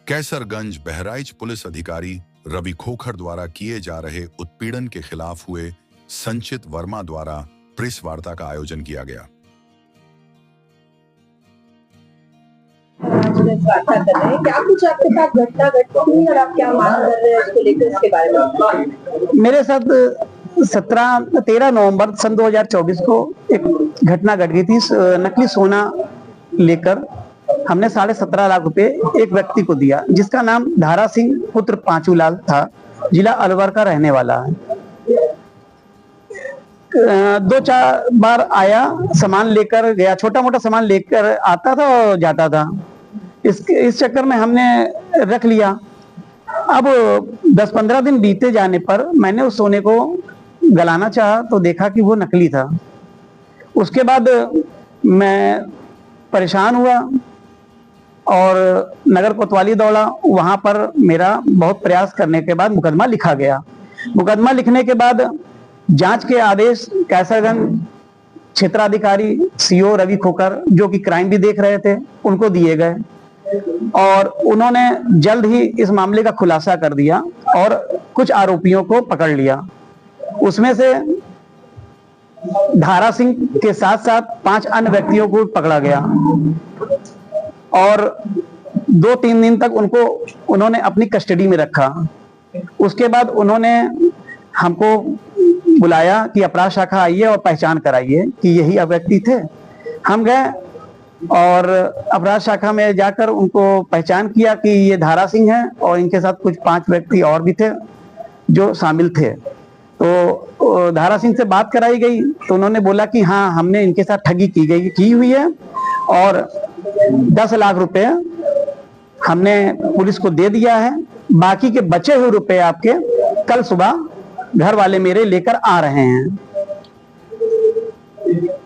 Kaiserganj Bahraich police अधिकारी रवि खोखर द्वारा किए जा रहे उत्पीड़न के खिलाफ हुए संचित वर्मा द्वारा प्रेस वार्ता का आयोजन किया गया। वार्ता कर रहे हैं, क्या कुछ आपके साथ घटना घटी और आप क्या मांग कर रहे हैं उसको लेकर, इसके बारे में? मेरे साथ 13 नवंबर सन 2024 को एक घटना घट गई थी। नकली सोना लेकर हमने 17.5 लाख रुपए एक व्यक्ति को दिया, जिसका नाम धारा सिंह पुत्र पांचूलाल था, जिला अलवर का रहने वाला है। 2-4 बार आया, सामान लेकर गया, छोटा मोटा सामान लेकर आता था और जाता था। इस चक्कर में हमने रख लिया। अब 10-15 दिन बीते जाने पर मैंने उस सोने को गलाना चाहा तो देखा कि वो नकली था। उसके बाद मैं परेशान हुआ और नगर कोतवाली दौड़ा। वहां पर मेरा बहुत प्रयास करने के बाद मुकदमा लिखा गया। मुकदमा लिखने के बाद जांच के आदेश कैसरगंज क्षेत्राधिकारी सीओ रवि खोखर, जो कि क्राइम भी देख रहे थे, उनको दिए गए और उन्होंने जल्द ही इस मामले का खुलासा कर दिया और कुछ आरोपियों को पकड़ लिया। उसमें से धारा सिंह के साथ साथ 5 अन्य व्यक्तियों को पकड़ा गया और 2-3 दिन तक उन्होंने अपनी कस्टडी में रखा। उसके बाद उन्होंने हमको बुलाया कि अपराध शाखा आइए और पहचान कराइए कि यही व्यक्ति थे। हम गए और अपराध शाखा में जाकर उनको पहचान किया कि ये धारा सिंह है और इनके साथ कुछ 5 व्यक्ति और भी थे जो शामिल थे। तो धारा सिंह से बात कराई गई तो उन्होंने बोला कि हाँ, हमने इनके साथ ठगी की हुई है और 10 लाख रुपए हमने पुलिस को दे दिया है। बाकी के बचे हुए रुपए आपके कल सुबह घर वाले मेरे लेकर आ रहे हैं।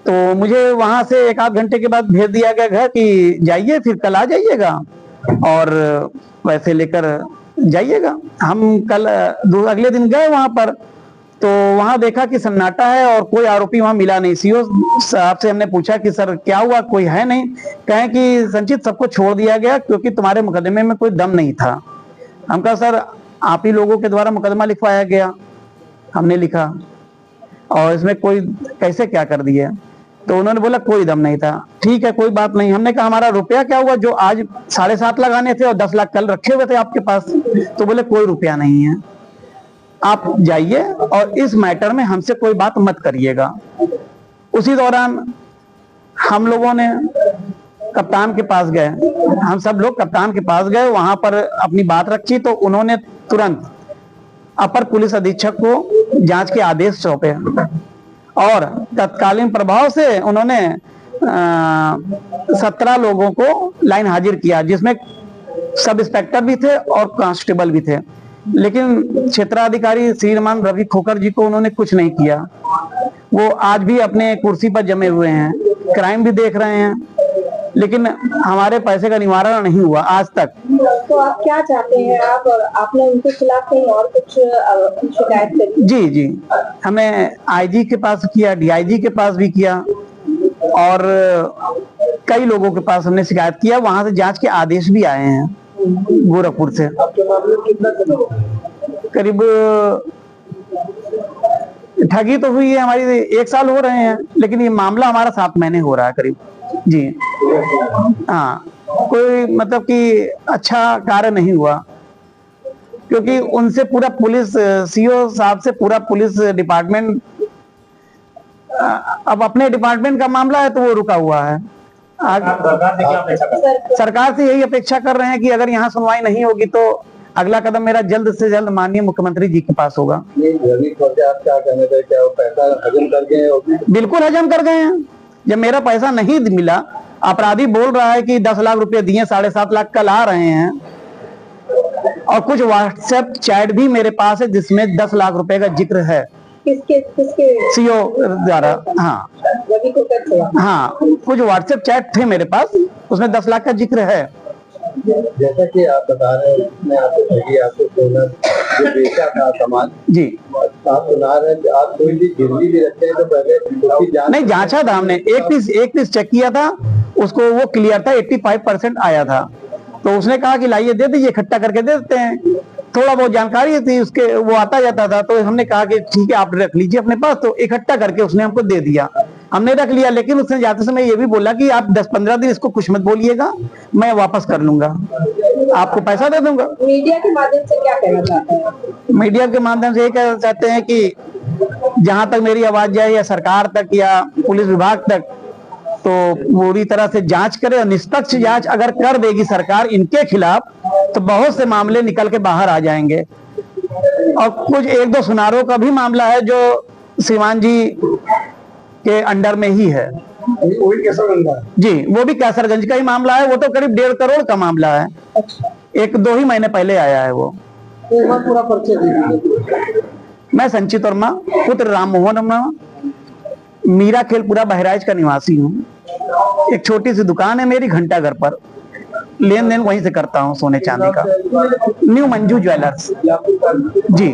तो मुझे वहां से 1-8 घंटे के बाद भेज दिया गया घर कि जाइए, फिर कल आ जाइएगा और वैसे लेकर जाइएगा। हम कल अगले दिन गए वहां पर, तो वहां देखा कि सन्नाटा है और कोई आरोपी वहां मिला नहीं। सीओ साहब से हमने पूछा कि सर क्या हुआ, कोई है नहीं? कहें कि संचित सबको छोड़ दिया गया क्योंकि तुम्हारे मुकदमे में कोई दम नहीं था। हम कहा सर आप ही लोगों के द्वारा मुकदमा लिखवाया गया, हमने लिखा और इसमें कोई कैसे क्या कर दिया? तो उन्होंने बोला कोई दम नहीं था। ठीक है, कोई बात नहीं। हमने कहा हमारा रुपया क्या हुआ जो आज 7.5 लाख आने थे और 10 लाख कल रखे हुए थे आपके पास? तो बोले कोई रुपया नहीं है, आप जाइए और इस मैटर में हमसे कोई बात मत करिएगा। उसी दौरान हम लोगों ने कप्तान के पास गए, हम सब लोग कप्तान के पास गए, वहां पर अपनी बात रखी तो उन्होंने तुरंत अपर पुलिस अधीक्षक को जांच के आदेश सौंपे और तत्कालीन प्रभाव से उन्होंने 17 लोगों को लाइन हाजिर किया, जिसमें सब इंस्पेक्टर भी थे और कांस्टेबल भी थे। लेकिन क्षेत्राधिकारी श्रीमान रवि खोखर जी को उन्होंने कुछ नहीं किया। वो आज भी अपने कुर्सी पर जमे हुए हैं, क्राइम भी देख रहे हैं, लेकिन हमारे पैसे का निवारण नहीं हुआ आज तक। तो आप क्या चाहते हैं? आपने उनके खिलाफ कहीं और कुछ शिकायत करी? जी, हमें आईजी के पास किया, डीआईजी के पास भी किया और कई लोगों के पास हमने शिकायत किया। वहां से जांच के आदेश भी आए हैं गोरखपुर से। आपके मामले में कितना करीब ठगी तो हुई है हमारी 1 साल हो रहे हैं, लेकिन ये मामला हमारा 7 महीने हो रहा है करीब। जी हाँ, कोई मतलब कि अच्छा कार्य नहीं हुआ क्योंकि उनसे पूरा पुलिस सीओ साहब से पूरा पुलिस डिपार्टमेंट, अब अपने डिपार्टमेंट का मामला है तो वो रुका हुआ है। सरकार से यही अपेक्षा कर रहे हैं कि अगर यहाँ सुनवाई नहीं होगी तो अगला कदम मेरा जल्द से जल्द माननीय मुख्यमंत्री जी के पास होगा। आप क्या कहने थे, क्या वो पैसा हजम कर गए? बिल्कुल हजम कर गए हैं। जब मेरा पैसा नहीं मिला, अपराधी बोल रहा है कि 10 लाख रुपए दिए, 7.5 लाख कल आ रहे हैं और कुछ व्हाट्सएप चैट भी मेरे पास है जिसमें 10 लाख रुपए का जिक्र है। किसके सीओ द्वारा? हाँ, रवि खोखर से? हाँ, कुछ व्हाट्सएप चैट थे मेरे पास, उसमें 10 लाख का जिक्र है। जैसा कि आप बता रहे हैं, इसमें आपको सोना जो बेचा था सामान जी, आप सुना रहे हैं, आप कोई भी गिरवी भी रखते हैं तो पहले उसकी जांच नहीं जांचा था हमने। एक पीस चेक किया था, उसको वो क्लियर था, 85% आया था तो उसने कहा कि लाइए दे दीजिए, इकट्ठा करके दे देते हैं। थोड़ा बहुत जानकारी थी उसके, वो आता जाता था, तो हमने कहा कि ठीक है आप रख लीजिए अपने पास। तो इकट्ठा करके उसने हमको दे दिया, हमने रख लिया। लेकिन उसने जाते समय ये भी बोला कि आप 10-15 दिन इसको कुछ मत बोलिएगा, मैं वापस कर लूंगा, आपको पैसा दे दूंगा। मीडिया के माध्यम से क्या कहना चाहते हैं? मीडिया के माध्यम से ये कहना चाहते हैं कि जहां तक मेरी आवाज जाए, या सरकार तक या पुलिस विभाग तक, तो पूरी तरह से जांच करे, और निष्पक्ष जांच अगर कर देगी सरकार इनके खिलाफ, तो बहुत से मामले निकल के बाहर आ जाएंगे। और कुछ 1-2 सुनारों का भी मामला है जो सिवान जी के अंडर में ही है। वही कैसा बन रहा है? जी, वो भी कैसरगंज का ही मामला है। वो तो करीब 1.5 करोड़ का मामला है। 1-2 ही महीने पहले आया है वो। पूरा परिचय दीजिए। मैं संचित वर्मा, पुत्र राम मोहन वर्मा, मीरा खेलपुरा बहराइच का निवासी हूँ। एक छोटी सी दुकान है मेरी घंटा घर पर, लेन देन वहीं से करता हूँ सोने चांदी का। New Manju jewellers. जी।